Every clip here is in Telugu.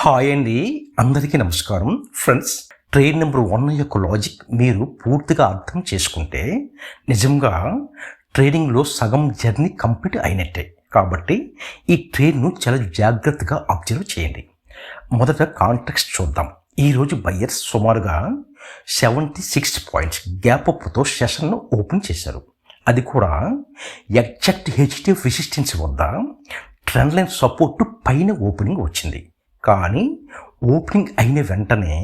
హాయ్ అండి, అందరికీ నమస్కారం. ఫ్రెండ్స్, ట్రేడ్ నెంబర్ 1 యొక్క లాజిక్ మీరు పూర్తిగా అర్థం చేసుకుంటే నిజంగా ట్రేడింగ్లో సగం జర్నీ కంప్లీట్ అయినట్టే. కాబట్టి ఈ ట్రేడ్ను చాలా జాగ్రత్తగా అబ్జర్వ్ చేయండి. మొదట కాంటెక్స్ట్ చూద్దాం. ఈరోజు బయ్యర్స్ సుమారుగా 76 పాయింట్స్ గ్యాప్ అప్తో సెషన్ను ఓపెన్ చేశారు. అది కూడా ఎగ్జాక్ట్ హెచ్డిఎఫ్ రెసిస్టెన్స్ వద్ద ట్రెండ్ లైన్ సపోర్ట్ పైన ఓపెనింగ్ వచ్చింది. కానీ ఓపెనింగ్ అయిన వెంటనే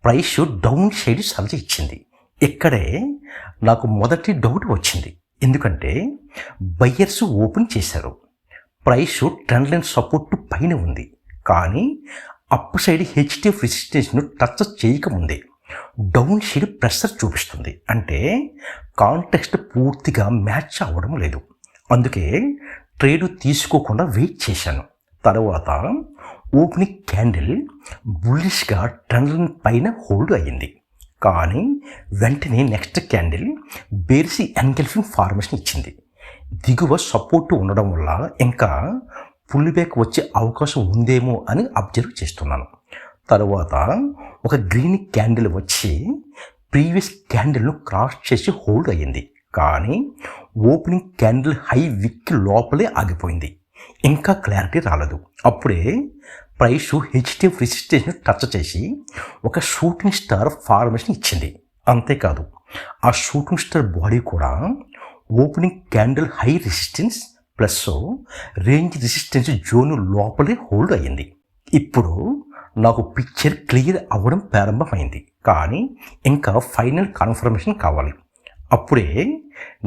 ప్రైస్ డౌన్ సైడ్ సలహా ఇచ్చింది. ఇక్కడే నాకు మొదటి డౌట్ వచ్చింది. ఎందుకంటే బయ్యర్స్ ఓపెన్ చేశారు, ప్రైస్ ట్రెండ్ లైన్ సపోర్ట్ పైన ఉంది, కానీ అప్ సైడ్ హెచ్డిఎఫ్ రెసిస్టెన్స్ను టచ్ చేయకముందే డౌన్ సైడ్ ప్రెషర్ చూపిస్తుంది. అంటే కాంటెక్స్ట్ పూర్తిగా మ్యాచ్ అవ్వడం లేదు. అందుకే ట్రేడ్ తీసుకోకుండా వెయిట్ చేశాను. తర్వాత ఓపెనింగ్ క్యాండిల్ బుల్లిష్గా ట్రెండ్ లైన్ పైన హోల్డ్ అయ్యింది. కానీ వెంటనే నెక్స్ట్ క్యాండిల్ బేర్సీ ఎన్గల్ఫింగ్ ఫార్మేషన్ ఇచ్చింది. దిగువ సపోర్ట్ ఉండడం వల్ల ఇంకా పుల్ బ్యాక్ వచ్చే అవకాశం ఉందేమో అని అబ్జర్వ్ చేస్తున్నాను. తర్వాత ఒక గ్రీన్ క్యాండిల్ వచ్చి ప్రీవియస్ క్యాండిల్ను క్రాస్ చేసి హోల్డ్ అయ్యింది. కానీ ఓపెనింగ్ క్యాండిల్ హై విక్ లోపలే ఆగిపోయింది. ఇంకా క్లారిటీ రాలేదు. అప్పుడే ప్రైస్ హెచ్డిఎఫ్ రెసిస్టెన్స్ను టచ్ చేసి ఒక షూటింగ్ స్టార్ ఫార్మేషన్ ఇచ్చింది. అంతేకాదు, ఆ షూటింగ్ స్టార్ బాడీ కూడా opening candle high resistance plus range resistance zone లోపలే హోల్డ్ అయ్యింది. ఇప్పుడు నాకు పిక్చర్ క్లియర్ అవ్వడం ప్రారంభమైంది. కానీ ఇంకా ఫైనల్ కన్ఫర్మేషన్ కావాలి. అప్పుడే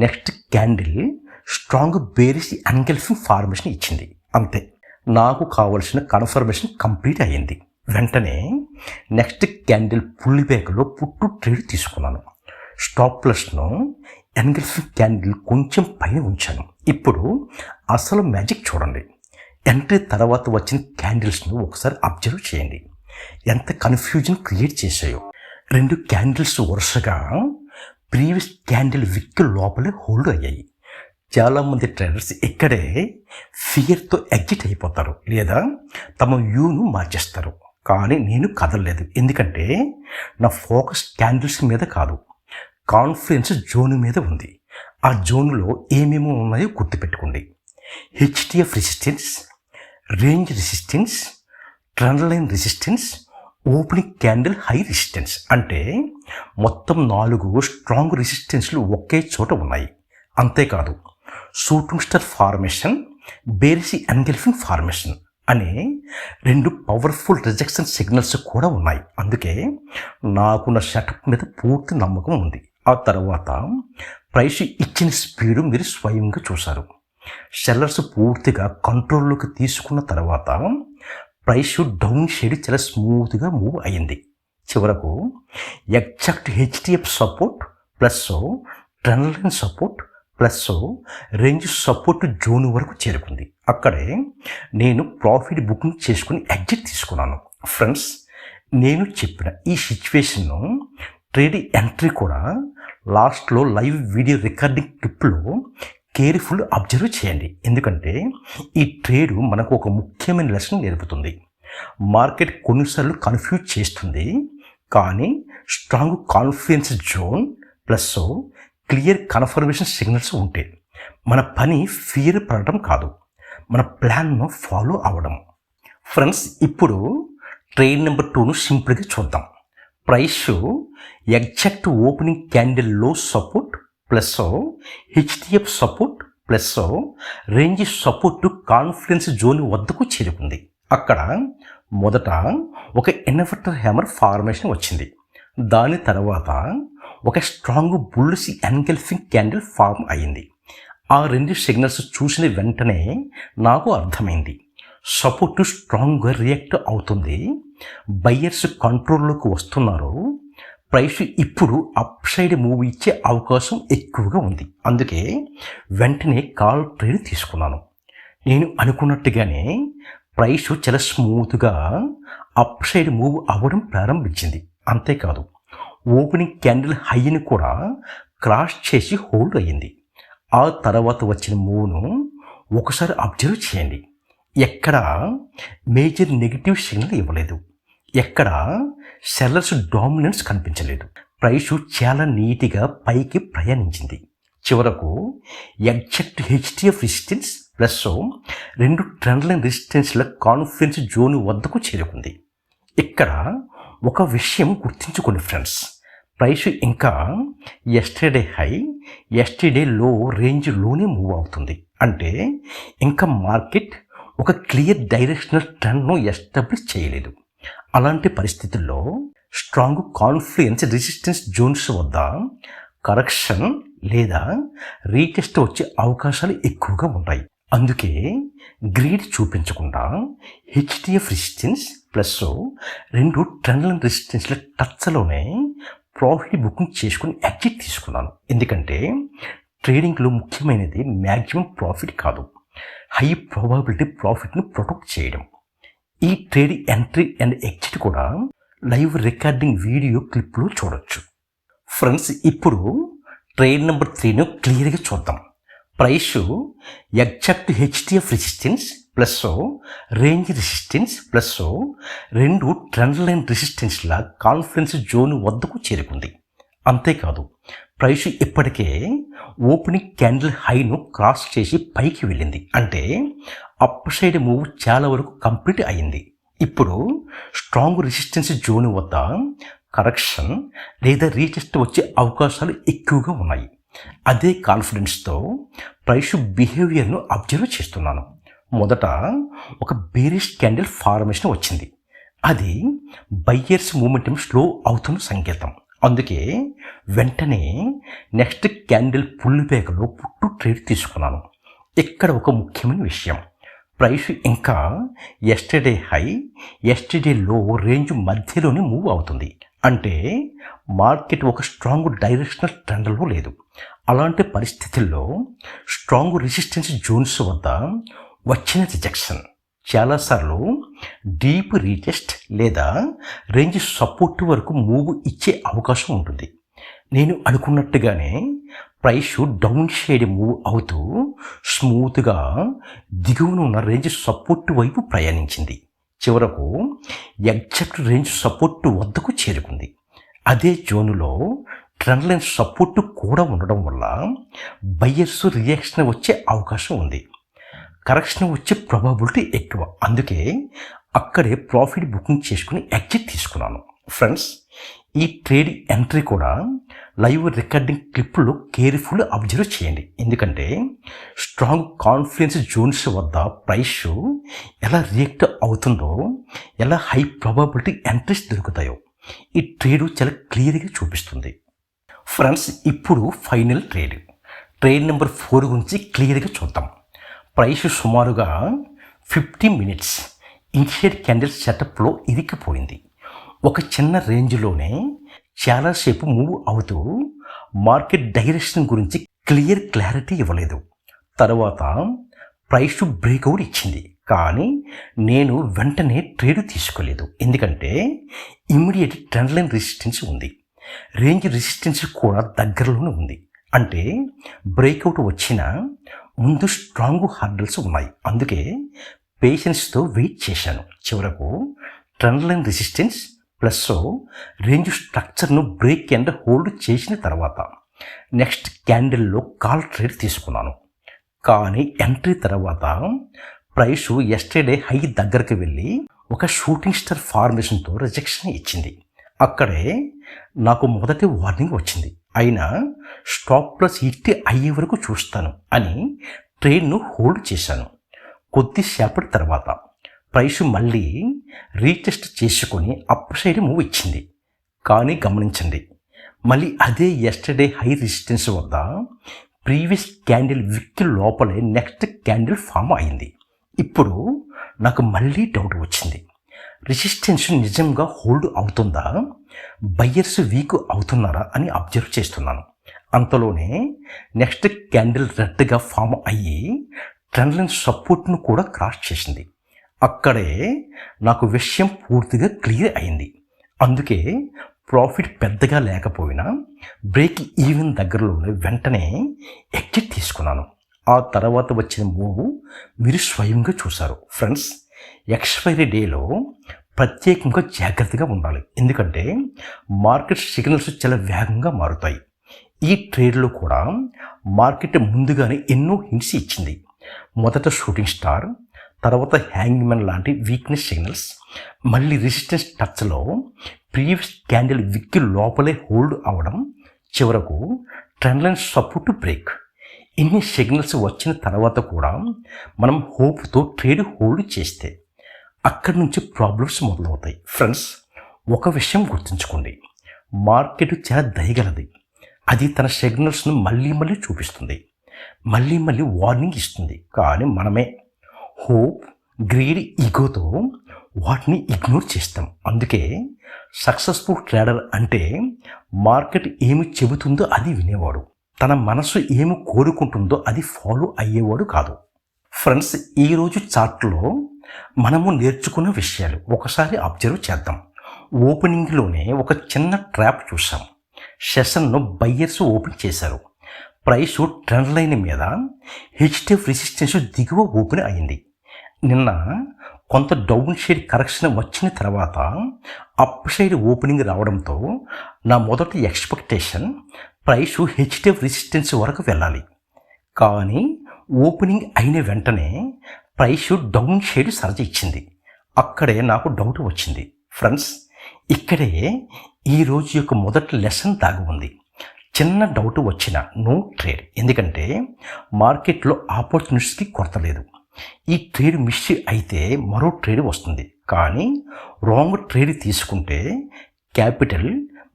next candle strong bearish engulfing formation ఇచ్చింది. అంతే, నాకు కావలసిన కన్ఫర్మేషన్ కంప్లీట్ అయ్యింది. వెంటనే నెక్స్ట్ క్యాండిల్ పుల్ బ్యాక్లో పుట్టు ట్రేడ్ తీసుకున్నాను. స్టాప్ ప్లస్ను ఎన్గల్ఫింగ్ క్యాండిల్ కొంచెం పైన ఉంచాను. ఇప్పుడు అసలు మ్యాజిక్ చూడండి. ఎంట్రీ తర్వాత వచ్చిన క్యాండిల్స్ను ఒకసారి అబ్జర్వ్ చేయండి. ఎంత కన్ఫ్యూజన్ క్రియేట్ చేశాయో. 2 క్యాండిల్స్ వరుసగా ప్రీవియస్ క్యాండిల్ విక్ లోపలే హోల్డ్ అయ్యాయి. చాలామంది ట్రేడర్స్ ఇక్కడే ఫియర్తో ఎగ్జిట్ అయిపోతారు, లేదా తమ వ్యూను మార్చేస్తారు. కానీ నేను కదలలేదు. ఎందుకంటే నా ఫోకస్ క్యాండిల్స్ మీద కాదు, కాన్ఫిడెన్స్ జోన్ మీద ఉంది. ఆ జోన్లో ఏమేమి ఉన్నాయో గుర్తుపెట్టుకోండి. HDF resistance, range resistance, trend line resistance, opening candle high resistance. అంటే మొత్తం 4 స్ట్రాంగ్ రెసిస్టెన్స్లు ఒకే చోట ఉన్నాయి. అంతేకాదు, shooting star formation, bearish engulfing formation అనే 2 పవర్ఫుల్ రిజెక్షన్ సిగ్నల్స్ కూడా ఉన్నాయి. అందుకే నాకు నా సెటప్ మీద పూర్తి నమ్మకం ఉంది. ఆ తర్వాత ప్రైస్ ఇచ్చిన స్పీడు మీరు స్వయంగా చూశారు. సెల్లర్స్ పూర్తిగా కంట్రోల్లోకి తీసుకున్న తర్వాత ప్రైస్ డౌన్ సైడ్ చాలా స్మూత్గా మూవ్ అయ్యింది. చివరకు exact HDF support plus trend line support plus range support zone వరకు చేరుకుంది. అక్కడే నేను ప్రాఫిట్ బుకింగ్ చేసుకుని ఎగ్జిట్ తీసుకున్నాను. ఫ్రెండ్స్, నేను చెప్పిన ఈ సిచ్యువేషన్ను ట్రేడ్ ఎంట్రీ కూడా లాస్ట్లో లైవ్ వీడియో రికార్డింగ్ క్లిప్లో కేర్ఫుల్ అబ్జర్వ్ చేయండి. ఎందుకంటే ఈ ట్రేడ్ మనకు ఒక ముఖ్యమైన లెసన్ నేర్పుతుంది. మార్కెట్ కొన్నిసార్లు కన్ఫ్యూజ్ చేస్తుంది, కానీ strong confidence zone plus clear confirmation signals ఉంటే మన పని ఫియర్ పడటం కాదు, మన ప్లాన్ను ఫాలో అవ్వడం. ఫ్రెండ్స్, ఇప్పుడు ట్రేడ్ నెంబర్ 2ను సింపుల్గా చూద్దాం. ప్రైస్ ఎగ్జాక్ట్ ఓపెనింగ్ క్యాండిల్ లో support plus HDF support plus range support confidence zone వద్దకు చేరుకుంది. అక్కడ మొదట ఒక ఇన్వర్టర్ హ్యామర్ ఫార్మేషన్ వచ్చింది. దాని తర్వాత ఒక strong bullish engulfing candle form అయ్యింది. ఆ 2 సిగ్నల్స్ చూసిన వెంటనే నాకు అర్థమైంది, సపోర్ట్ స్ట్రాంగ్గా రియాక్ట్ అవుతుంది, బయ్యర్స్ కంట్రోల్లోకి వస్తున్నారు, ప్రైస్ ఇప్పుడు అప్ సైడ్ మూవ్ ఇచ్చే అవకాశం ఎక్కువగా ఉంది. అందుకే వెంటనే కాల్ ట్రేడ్ తీసుకున్నాను. నేను అనుకున్నట్టుగానే ప్రైస్ చాలా స్మూత్గా అప్ సైడ్ మూవ్ అవ్వడం ప్రారంభించింది. అంతేకాదు, ఓపెనింగ్ క్యాండిల్ హైని కూడా క్రాస్ చేసి హోల్డ్ అయ్యింది. ఆ తర్వాత వచ్చిన మూవ్ను ఒకసారి అబ్జర్వ్ చేయండి. ఎక్కడ మేజర్ నెగిటివ్ సిగ్నల్ ఇవ్వలేదు, ఎక్కడ సెల్లర్స్ డామినెన్స్ కనిపించలేదు. ప్రైస్ చాలా నీట్గా పైకి ప్రయాణించింది. చివరకు exact HDF resistance plus 2 trend line రెసిస్టెన్స్ల కాన్ఫిడెన్స్ జోన్ వద్దకు చేరుకుంది. ఇక్కడ ఒక విషయం గుర్తుంచుకోండి ఫ్రెండ్స్, ప్రైస్ ఇంకా ఎస్టర్డే హై ఎస్టర్డే లో రేంజ్లోనే మూవ్ అవుతుంది. అంటే ఇంకా మార్కెట్ ఒక క్లియర్ డైరెక్షనల్ ట్రెండ్ను ఎస్టాబ్లిష్ చేయలేదు. అలాంటి పరిస్థితుల్లో స్ట్రాంగ్ కాన్ఫ్లుయెన్స్ రెసిస్టెన్స్ జోన్స్ వద్ద కరెక్షన్ లేదా రీటెస్ట్ వచ్చే అవకాశాలు ఎక్కువగా ఉంటాయి. అందుకే గ్రీడ్ చూపించకుండా HDF resistance plus 2 trend line రెసిస్టెన్స్ల టచ్లోనే ప్రాఫిట్ బుకింగ్ చేసుకుని ఎగ్జిట్ తీసుకున్నాను. ఎందుకంటే ట్రేడింగ్లో ముఖ్యమైనది మ్యాక్సిమం ప్రాఫిట్ కాదు, హై ప్రాబబిలిటీ ప్రాఫిట్ను ప్రొటెక్ట్ చేయడం. ఈ ట్రేడ్ ఎంట్రీ అండ్ ఎగ్జిట్ కూడా లైవ్ రికార్డింగ్ వీడియో క్లిప్లో చూడొచ్చు. ఫ్రెండ్స్, ఇప్పుడు ట్రేడ్ నెంబర్ 3ను క్లియర్గా చూద్దాం. Price exact HDF resistance plus range resistance plus 2 trend line రెసిస్టెన్స్ల కాన్ఫిడెన్స్ జోన్ వద్దకు చేరుకుంది. అంతేకాదు, ప్రైస్ ఇప్పటికే ఓపెనింగ్ క్యాండిల్ హైను క్రాస్ చేసి పైకి వెళ్ళింది. అంటే అప్ సైడ్ మూవ్ చాలా వరకు కంప్లీట్ అయింది. ఇప్పుడు స్ట్రాంగ్ రెసిస్టెన్స్ జోన్ వద్ద కరెక్షన్ లేదా రీటెస్ట్ వచ్చే అవకాశాలు ఎక్కువగా ఉన్నాయి. అదే కాన్ఫిడెన్స్తో ప్రైస్ బిహేవియర్ను అబ్జర్వ్ చేస్తున్నాను. మొదట ఒక బేరిష్ క్యాండిల్ ఫార్మేషన్ వచ్చింది. అది బయ్యర్స్ మూమెంటం స్లో అవుతున్న సంకేతం. అందుకే వెంటనే నెక్స్ట్ క్యాండిల్ పుల్ బ్యాక్లో పుట్టు ట్రేడ్ తీసుకున్నాను. ఇక్కడ ఒక ముఖ్యమైన విషయం, ప్రైస్ ఇంకా yesterday high yesterday low range మధ్యలోనే మూవ్ అవుతుంది. అంటే మార్కెట్ ఒక స్ట్రాంగ్ డైరెక్షనల్ ట్రెండ్లో లేదు. అలాంటి పరిస్థితుల్లో స్ట్రాంగ్ రెసిస్టెన్స్ జోన్స్ వద్ద వచ్చిన రిజెక్షన్ చాలాసార్లు డీప్ రీటెస్ట్ లేదా రేంజ్ సపోర్ట్ వరకు మూవ్ ఇచ్చే అవకాశం ఉంటుంది. నేను అనుకున్నట్టుగానే ప్రైస్ డౌన్ షేడ్ మూవ్ అవుతూ స్మూత్గా దిగువన ఉన్న రేంజ్ సపోర్ట్ వైపు ప్రయాణించింది. చివరకు ఎగ్జాక్ట్ రేంజ్ సపోర్ట్ వద్దకు చేరుకుంది. అదే జోనులో ట్రెండ్ లైన్ సపోర్ట్ కూడా ఉండడం వల్ల బయ్యర్స్ రియాక్షన్ వచ్చే అవకాశం ఉంది. కరెక్షన్ వచ్చే ప్రాబబిలిటీ ఎక్కువ. అందుకే అక్కడే ప్రాఫిట్ బుకింగ్ చేసుకుని ఎగ్జిట్ తీసుకున్నాను. ఫ్రెండ్స్, ఈ ట్రేడ్ ఎంట్రీ కూడా లైవ్ రికార్డింగ్ క్లిప్లో కేర్ఫుల్ అబ్జర్వ్ చేయండి. ఎందుకంటే స్ట్రాంగ్ కాన్ఫిడెన్స్ జోన్స్ వద్ద ప్రైస్ ఎలా రియాక్ట్ అవుతుందో, ఎలా హై ప్రాబబిలిటీ ఎంట్రీస్ దొరుకుతాయో ఈ ట్రేడ్ చాలా క్లియర్గా చూపిస్తుంది. ఫ్రెండ్స్, ఇప్పుడు ఫైనల్ ట్రేడ్ నెంబర్ 4 గురించి క్లియర్గా చూద్దాం. ప్రైస్ సుమారుగా 50 మినిట్స్ ఇన్షియేట్ క్యాండిల్ సెటప్లో ఇరికిపోయింది. ఒక చిన్న రేంజ్లోనే చాలాసేపు మూవ్ అవుతూ మార్కెట్ డైరెక్షన్ గురించి క్లారిటీ ఇవ్వలేదు. తర్వాత ప్రైస్ బ్రేక్అవుట్ ఇచ్చింది. కానీ నేను వెంటనే ట్రేడ్ తీసుకోలేదు. ఎందుకంటే ఇమ్మీడియట్ ట్రెండ్ లైన్ రెసిస్టెన్స్ ఉంది, రేంజ్ రెసిస్టెన్స్ కూడా దగ్గరలోనే ఉంది. అంటే బ్రేక్అవుట్ వచ్చిన ముందు స్ట్రాంగ్ హర్డల్స్ ఉన్నాయి. అందుకే పేషెన్స్తో వెయిట్ చేశాను. చివరకు trend line resistance plus range స్ట్రక్చర్ను బ్రేక్ అండ్ హోల్డ్ చేసిన తర్వాత నెక్స్ట్ క్యాండిల్లో కాల్ ట్రేడ్ తీసుకున్నాను. కానీ ఎంట్రీ తర్వాత ప్రైస్ ఎస్టర్డే హై దగ్గరికి వెళ్ళి ఒక షూటింగ్ స్టార్ ఫార్మేషన్తో రిజెక్షన్ ఇచ్చింది. అక్కడే నాకు మొదటి వార్నింగ్ వచ్చింది. అయినా స్టాప్ లాస్ హిట్ అయ్యే వరకు చూస్తాను అని ట్రేడ్ను హోల్డ్ చేశాను. కొద్దిసేపటి తర్వాత ప్రైస్ మళ్ళీ రీటెస్ట్ చేసుకొని అప్ సైడ్ మూవ్ ఇచ్చింది. కానీ గమనించండి, మళ్ళీ అదే ఎస్టర్డే హై రెసిస్టెన్స్ వద్ద ప్రీవియస్ క్యాండిల్ విక్ లోపలే నెక్స్ట్ క్యాండిల్ ఫామ్ అయింది. ఇప్పుడు నాకు మళ్ళీ డౌట్ వచ్చింది, రెసిస్టెన్స్ నిజంగా హోల్డ్ అవుతుందా, బయ్యర్స్ వీక్ అవుతున్నారా అని అబ్జర్వ్ చేస్తున్నాను. అంతలోనే నెక్స్ట్ క్యాండిల్ రెడ్గా ఫామ్ అయ్యి ట్రెండ్ లైన్ సపోర్ట్ను కూడా క్రాస్ చేసింది. అక్కడే నాకు విషయం పూర్తిగా క్లియర్ అయింది. అందుకే ప్రాఫిట్ పెద్దగా లేకపోయినా బ్రేక్ ఈవెన్ దగ్గరలోనే వెంటనే ఎగ్జిట్ తీసుకున్నాను. ఆ తర్వాత వచ్చిన మూవ్ మీరు స్వయంగా చూశారు. ఫ్రెండ్స్, ఎక్స్పైరీ డేలో ప్రత్యేకంగా జాగ్రత్తగా ఉండాలి. ఎందుకంటే మార్కెట్ సిగ్నల్స్ చాలా వేగంగా మారుతాయి. ఈ ట్రేడ్లో కూడా మార్కెట్ ముందుగానే ఎన్నో హింట్స్ ఇచ్చింది. మొదట షూటింగ్ స్టార్, తర్వాత హ్యాంగ్మెన్ లాంటి వీక్నెస్ సిగ్నల్స్, మళ్ళీ రెసిస్టెన్స్ టచ్లో ప్రీవియస్ క్యాండిల్ విక్కి లోపలే హోల్డ్ అవడం, చివరకు ట్రెండ్ లైన్ సపోర్ట్ బ్రేక్. ఇన్ని సిగ్నల్స్ వచ్చిన తర్వాత కూడా మనం హోప్తో ట్రేడ్ హోల్డ్ చేస్తే అక్కడి నుంచి ప్రాబ్లమ్స్ మొదలవుతాయి. ఫ్రెండ్స్, ఒక విషయం గుర్తుంచుకోండి, మార్కెట్ చాలా దయగలది. అది తన సిగ్నల్స్ను మళ్ళీ మళ్ళీ చూపిస్తుంది, మళ్ళీ మళ్ళీ వార్నింగ్ ఇస్తుంది. కానీ మనమే హోప్, గ్రీడ్, ఈగోతో వాటిని ఇగ్నోర్ చేస్తాం. అందుకే సక్సెస్ఫుల్ ట్రేడర్ అంటే మార్కెట్ ఏమి చెబుతుందో అది వినేవాడు, తన మనసు ఏమి కోరుకుంటుందో అది ఫాలో అయ్యేవాడు కాదు. ఫ్రెండ్స్, ఈరోజు చార్ట్లో మనము నేర్చుకున్న విషయాలు ఒకసారి అబ్జర్వ్ చేద్దాం. ఓపెనింగ్లోనే ఒక చిన్న ట్రాప్ చూసాం. సెషన్ను బయ్యర్స్ ఓపెన్ చేశారు. ప్రైస్ ట్రెండ్ లైన్ మీద హెచ్టిఎఫ్ రెసిస్టెన్స్ దిగువ ఓపెన్ అయింది. నిన్న కొంత డౌన్ షేడ్ కరెక్షన్ వచ్చిన తర్వాత అప్ సైడ్ ఓపెనింగ్ రావడంతో నా మొదటి ఎక్స్పెక్టేషన్ ప్రైస్ హెచ్టిఎఫ్ రెసిస్టెన్స్ వరకు వెళ్ళాలి. కానీ ఓపెనింగ్ అయిన వెంటనే ప్రైస్ డౌన్ షేడ్ సర్జ్ ఇచ్చింది. అక్కడే నాకు డౌట్ వచ్చింది. ఫ్రెండ్స్, ఇక్కడే ఈరోజు యొక్క మొదటి లెసన్ దాగి ఉంది. చిన్న డౌట్ వచ్చిన నో ట్రేడ్. ఎందుకంటే మార్కెట్లో ఆపర్చునిటీస్కి కొరత లేదు. ఈ ట్రేడ్ మిస్ అయితే మరో ట్రేడ్ వస్తుంది. కానీ రాంగ్ ట్రేడ్ తీసుకుంటే క్యాపిటల్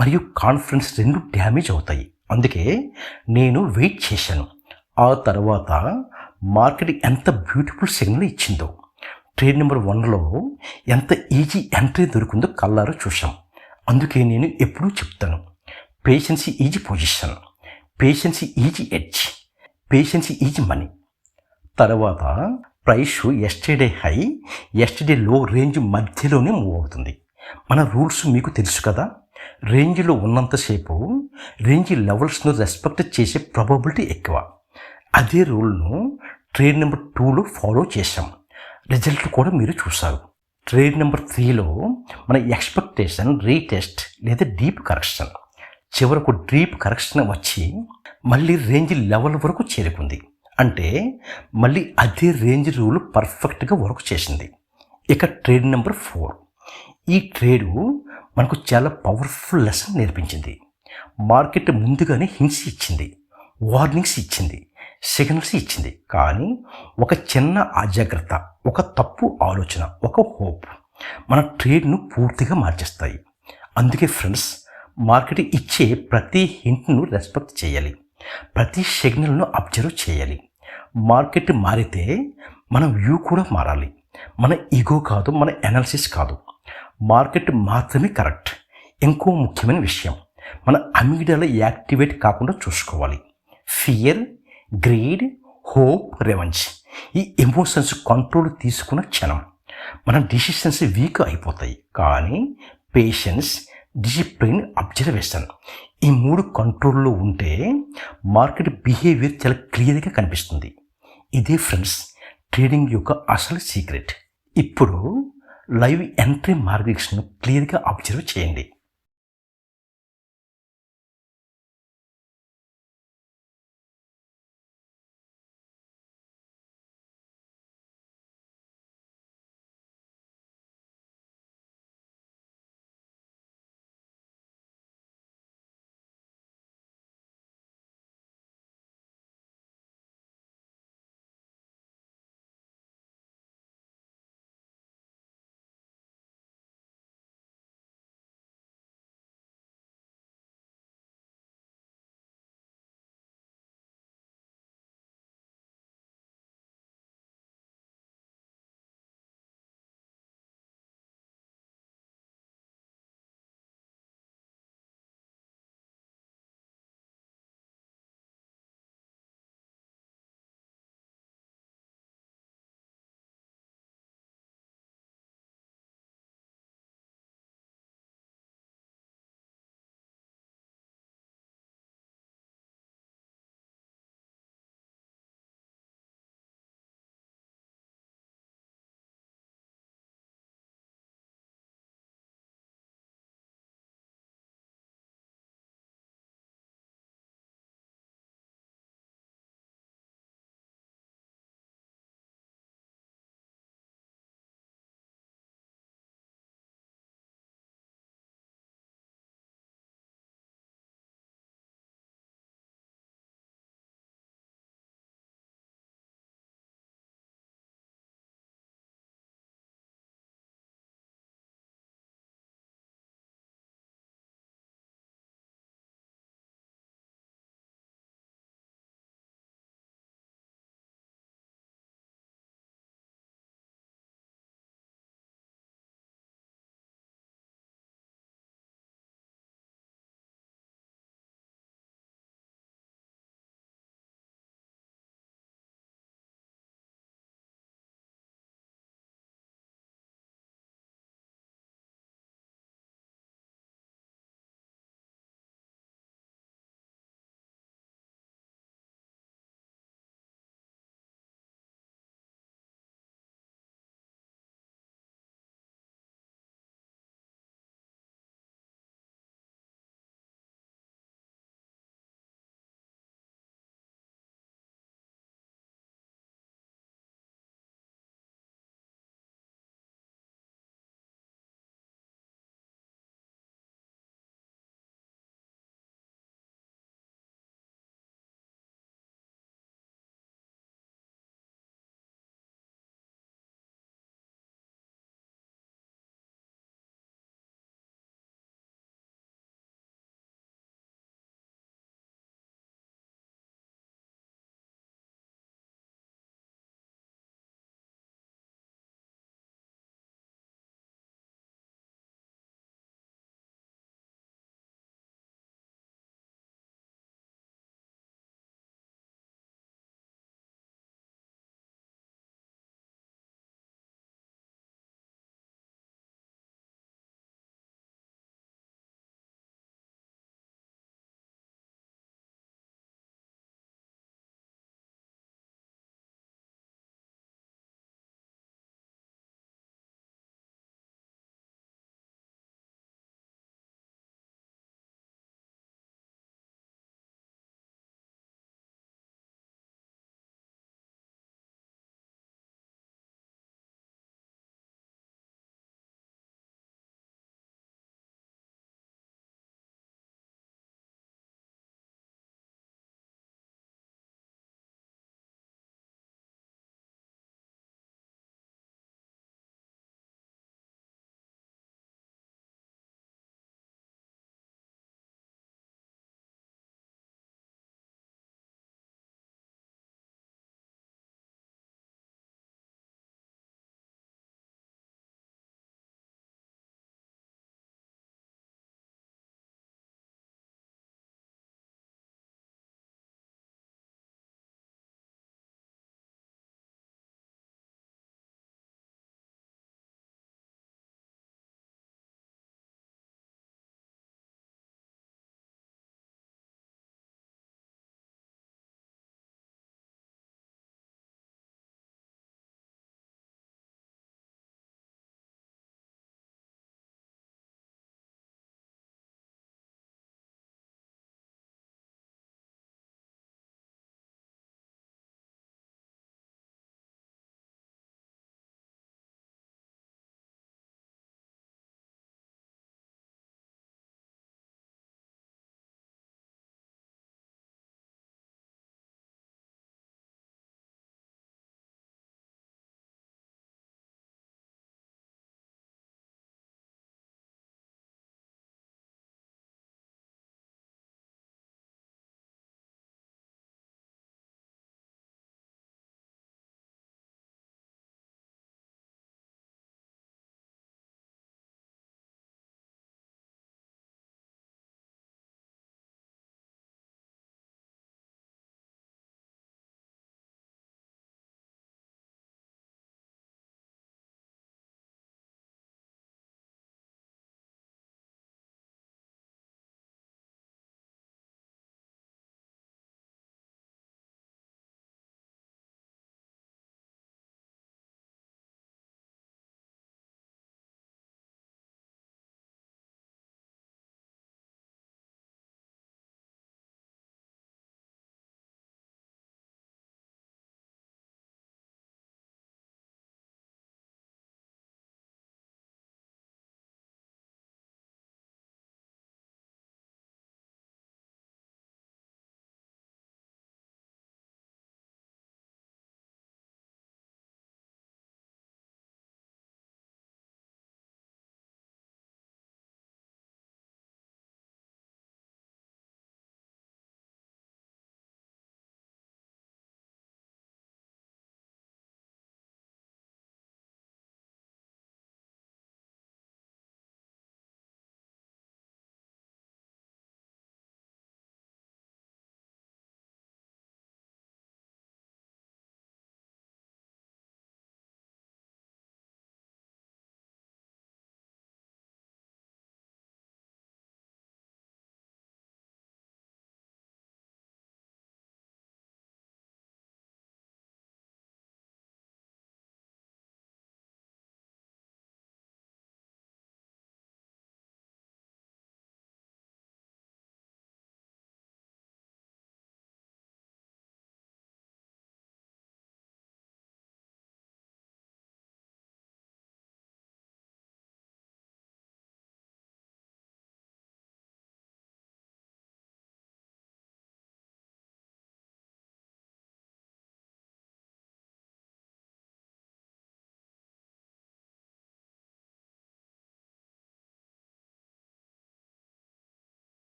మరియు కాన్ఫిడెన్స్ రెండు డ్యామేజ్ అవుతాయి. అందుకే నేను వెయిట్ చేశాను. ఆ తర్వాత మార్కెట్ ఎంత బ్యూటిఫుల్ సిగ్నల్ ఇచ్చిందో, ట్రేడ్ నెంబర్ 1లో ఎంత ఈజీ ఎంట్రీ దొరికిందో కళ్ళారా చూసాం. అందుకే నేను ఎప్పుడూ చెప్తాను, patience is position, patience is edge, patience is money. తర్వాత price yesterday high, yesterday low range మధ్యలోనే మూవ్ అవుతుంది. మన రూల్స్ మీకు తెలుసు కదా, రేంజ్లో ఉన్నంతసేపు రేంజ్ లెవెల్స్ను రెస్పెక్ట్ చేసే ప్రాబబిలిటీ ఎక్కువ. అదే రూల్ను ట్రేడ్ నెంబర్ 2లో ఫాలో చేశాం. రిజల్ట్ కూడా మీరు చూసారు. ట్రేడ్ నెంబర్ 3లో మన ఎక్స్పెక్టేషన్ రీటెస్ట్ లేదా డీప్ కరెక్షన్. చివరకు డీప్ కరెక్షన్ వచ్చి మళ్ళీ రేంజ్ లెవెల్ వరకు చేరుకుంది. అంటే మళ్ళీ అదే రేంజ్ రూల్ పర్ఫెక్ట్గా వర్క్ చేసింది. ఇక ట్రేడ్ నెంబర్ 4, ఈ ట్రేడు మనకు చాలా పవర్ఫుల్ లెసన్ నేర్పించింది. మార్కెట్ ముందుగానే హింట్స్ ఇచ్చింది, వార్నింగ్స్ ఇచ్చింది, సిగ్నల్స్ ఇచ్చింది. కానీ ఒక చిన్న అజాగ్రత్త, ఒక తప్పు ఆలోచన, ఒక హోప్ మన ట్రేడ్ను పూర్తిగా మార్చేస్తాయి. అందుకే ఫ్రెండ్స్, మార్కెట్ ఇచ్చే ప్రతి హింట్ను రెస్పెక్ట్ చేయాలి, ప్రతి సిగ్నల్ను అబ్జర్వ్ చేయాలి. మార్కెట్ మారితే మన వ్యూ కూడా మారాలి. మన ఈగో కాదు, మన అనాలిసిస్ కాదు, మార్కెట్ మాత్రమే కరెక్ట్. ఇంకో ముఖ్యమైన విషయం, మన అమిగ్డాల యాక్టివేట్ కాకుండా చూసుకోవాలి. ఫియర్, గ్రీడ్, హోప్, రెవెంజ్ ఈ ఎమోషన్స్ కంట్రోల్ తీసుకున్న క్షణం మన డిసిషన్స్ వీక్ అయిపోతాయి. కానీ పేషెన్స్, డిసిప్లిన్, అబ్జర్వేషన్ ఈ 3 కంట్రోల్లో ఉంటే మార్కెట్ బిహేవియర్ చాలా క్లియర్గా కనిపిస్తుంది. ఇదే ఫ్రెండ్స్ ట్రేడింగ్ యొక్క అసలు సీక్రెట్. ఇప్పుడు లైవ్ ఎంట్రీ మార్గదర్శనం క్లియర్గా అబ్జర్వ్ చేయండి.